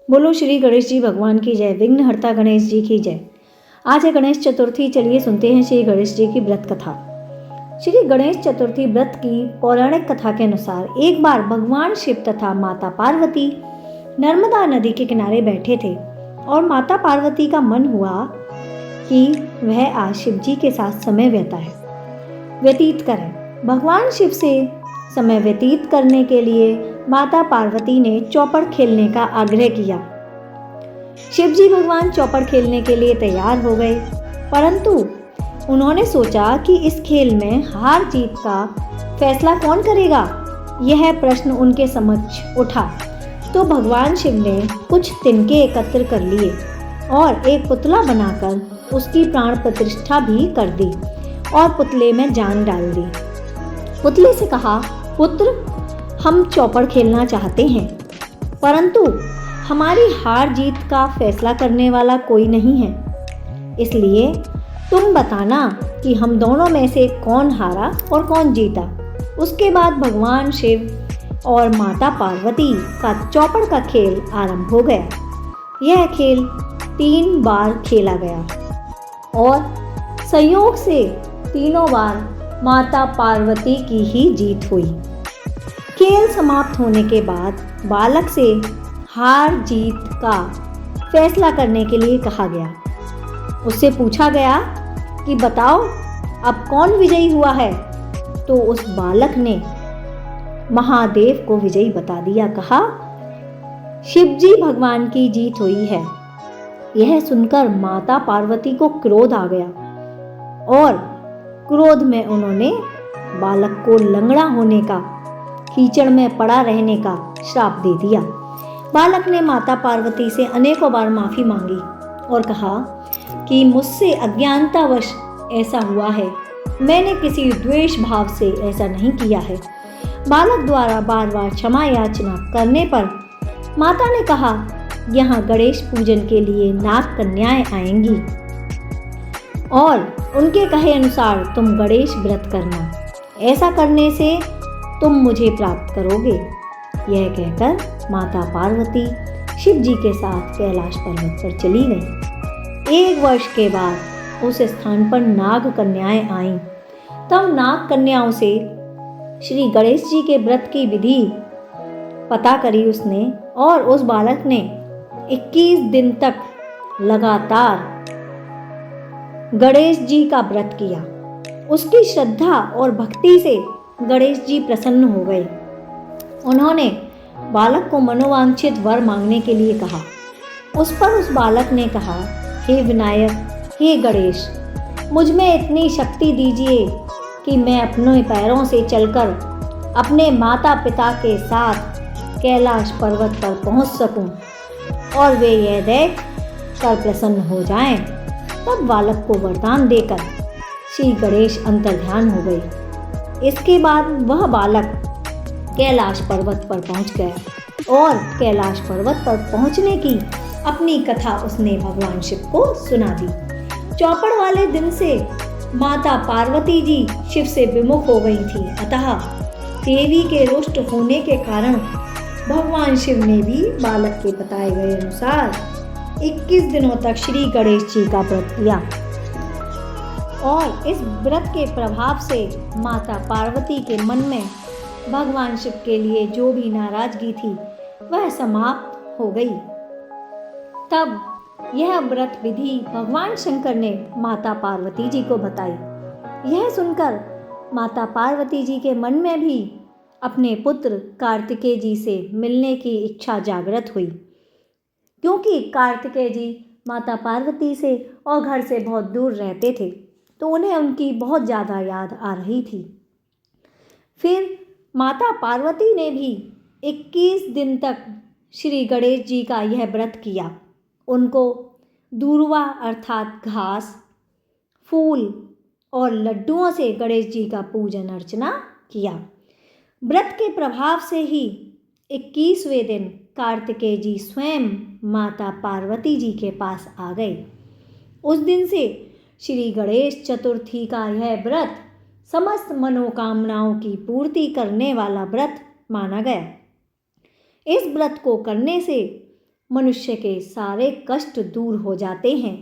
बोलो श्री गणेश जी भगवान की जय। विघ्नहर्ता गणेश जी की जय। आज है गणेश चतुर्थी। चलिए सुनते हैं श्री गणेश जी की व्रत कथा। श्री गणेश चतुर्थी व्रत की पौराणिक कथा के अनुसार एक बार भगवान शिव तथा माता पार्वती नर्मदा नदी के किनारे बैठे थे और माता पार्वती का मन हुआ कि वह आज शिव जी के साथ समय व्यतीत करें। भगवान शिव से समय व्यतीत करने के लिए माता पार्वती ने चौपड़ खेलने का आग्रह किया। शिव जी भगवान चौपड़ खेलने के लिए तैयार हो गए, परंतु उन्होंने सोचा कि इस खेल में हार जीत का फैसला कौन करेगा, यह प्रश्न उनके समक्ष उठा। तो भगवान शिव ने कुछ तिनके एकत्र कर लिए और एक पुतला बनाकर उसकी प्राण प्रतिष्ठा भी कर दी और पुतले में जान डाल दी। पुतले से कहा, पुत्र, हम चौपड़ खेलना चाहते हैं, परंतु हमारी हार जीत का फैसला करने वाला कोई नहीं है, इसलिए तुम बताना कि हम दोनों में से कौन हारा और कौन जीता। उसके बाद भगवान शिव और माता पार्वती का चौपड़ का खेल आरंभ हो गया। यह खेल 3 बार खेला गया और संयोग से तीनों बार माता पार्वती की ही जीत हुई। खेल समाप्त होने के बाद बालक से हार जीत का फैसला करने के लिए कहा गया। उससे पूछा गया कि बताओ अब कौन विजयी हुआ है। तो उस बालक ने महादेव को विजयी बता दिया। कहा, शिव जी भगवान की जीत हुई है। यह सुनकर माता पार्वती को क्रोध आ गया और क्रोध में उन्होंने बालक को लंगड़ा होने का, कीचड़ में पड़ा रहने का श्राप दे दिया। बालक ने माता पार्वती से अनेकों बार माफी मांगी और कहा कि मुझसे अज्ञानतावश ऐसा हुआ है, मैंने किसी द्वेष भाव से ऐसा नहीं किया है। बालक द्वारा बार बार क्षमा याचना करने पर माता ने कहा, यहाँ गणेश पूजन के लिए नाग कन्याएं आएंगी और उनके कहे अनुसार तुम गणेश व्रत करना, ऐसा करने से तुम मुझे प्राप्त करोगे। यह कहकर माता पार्वती शिव जी के साथ कैलाश पर्वत पर चली गई। 1 वर्ष के बाद उस स्थान पर नाग कन्याएं आईं। तब नाग कन्याओं से श्री गणेश जी के व्रत की विधि पता करी उसने और उस बालक ने 21 दिन तक लगातार गणेश जी का व्रत किया। उसकी श्रद्धा और भक्ति से गणेश जी प्रसन्न हो गए। उन्होंने बालक को मनोवांछित वर मांगने के लिए कहा। उस पर उस बालक ने कहा, हे विनायक, हे गणेश, मुझ में इतनी शक्ति दीजिए कि मैं अपने पैरों से चलकर अपने माता पिता के साथ कैलाश पर्वत पर पहुंच सकूं और वे यह देख कर प्रसन्न हो जाएं। तब बालक को वरदान देकर श्री गणेश अंतर्ध्यान हो गए। इसके बाद वह बालक कैलाश पर्वत पर पहुंच गया और कैलाश पर्वत पर पहुंचने की अपनी कथा उसने भगवान शिव को सुना दी। चौपड़ वाले दिन से माता पार्वती जी शिव से विमुख हो गई थी, अतः देवी के रुष्ट होने के कारण भगवान शिव ने भी बालक के बताए गए अनुसार 21 दिनों तक श्री गणेश जी का व्रत किया और इस व्रत के प्रभाव से माता पार्वती के मन में भगवान शिव के लिए जो भी नाराजगी थी वह समाप्त हो गई। तब यह व्रत विधि भगवान शंकर ने माता पार्वती जी को बताई। यह सुनकर माता पार्वती जी के मन में भी अपने पुत्र कार्तिकेय जी से मिलने की इच्छा जागृत हुई, क्योंकि कार्तिकेय जी माता पार्वती से और घर से बहुत दूर रहते थे, तो उन्हें उनकी बहुत ज़्यादा याद आ रही थी। फिर माता पार्वती ने भी 21 दिन तक श्री गणेश जी का यह व्रत किया। उनको दूर्वा अर्थात घास, फूल और लड्डुओं से गणेश जी का पूजन अर्चना किया। व्रत के प्रभाव से ही 21वें दिन कार्तिकेय जी स्वयं माता पार्वती जी के पास आ गए। उस दिन से श्री गणेश चतुर्थी का यह व्रत समस्त मनोकामनाओं की पूर्ति करने वाला व्रत माना गया। इस व्रत को करने से मनुष्य के सारे कष्ट दूर हो जाते हैं,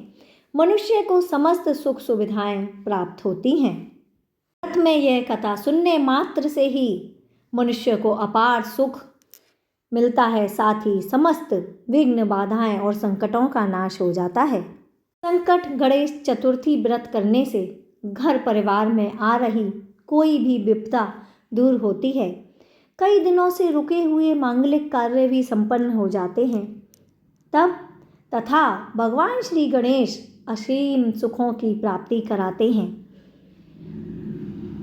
मनुष्य को समस्त सुख सुविधाएं प्राप्त होती हैं। अंत में यह कथा सुनने मात्र से ही मनुष्य को अपार सुख मिलता है, साथ ही समस्त विघ्न बाधाएं और संकटों का नाश हो जाता है। संकट गणेश चतुर्थी व्रत करने से घर परिवार में आ रही कोई भी विपदा दूर होती है। कई दिनों से रुके हुए मांगलिक कार्य भी संपन्न हो जाते हैं। तब तथा भगवान श्री गणेश असीम सुखों की प्राप्ति कराते हैं।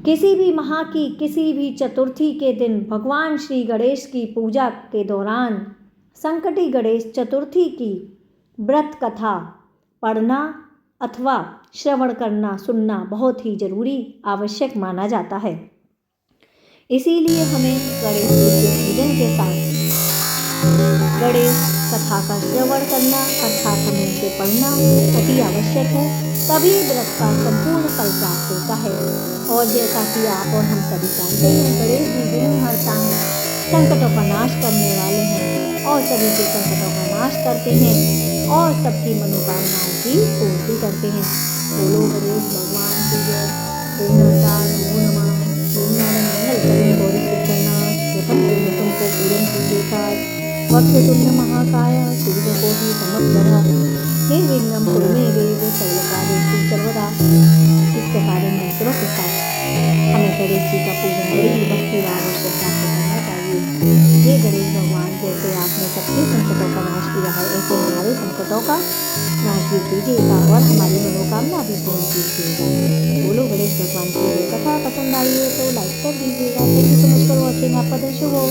किसी भी माह की किसी भी चतुर्थी के दिन भगवान श्री गणेश की पूजा के दौरान संकटी गणेश चतुर्थी की व्रत कथा पढ़ना अथवा श्रवण करना सुनना बहुत ही जरूरी आवश्यक माना जाता है। इसीलिए हमें गणेश जी के पूजन के साथ गणेश कथा का श्रवण करना अर्थात हमें इसे पढ़ना अति आवश्यक है, तभी व्रत का संपूर्ण फल प्राप्त होता है। और जैसा कि आप और हम सभी जानते हैं, गणेश जी विघ्नहर्ता हैं, संकटों का नाश करने वाले हैं और सभी के संकटों का नाश करते हैं और सबकी मनोकामनाओं की पूर्ति करते हैं। बोलो गणेश भगवान की जय। ओम नमः नमः ओम नारायण मंगल करें गौरी शिवनाथ प्रथम तुमको पूजन कीजिएगा। वक्रतुंड महाकाय सूर्यकोटि समप्रभा निर्विघ्नं कुरु मे देव सर्वकार्येषु सर्वदा। इस प्रकार इन मंत्रों के साथ हमें गणेश जी का पूजन बड़ी ही भक्ति भाव और श्रद्धा से करना चाहिए। ये गणेश भगवान जैसे आपने सबके संकटों का नाश किया है, ऐसे हमारे संकटों का नाश भी कीजिएगा और हमारी मनोकामना भी पूर्ण कीजिएगा। बोलो गणेश भगवान की जय। कथा पसंद आई है तो लाइक कर दीजिएगा। Thank you so much for watching. आपका दिन शुभ हो।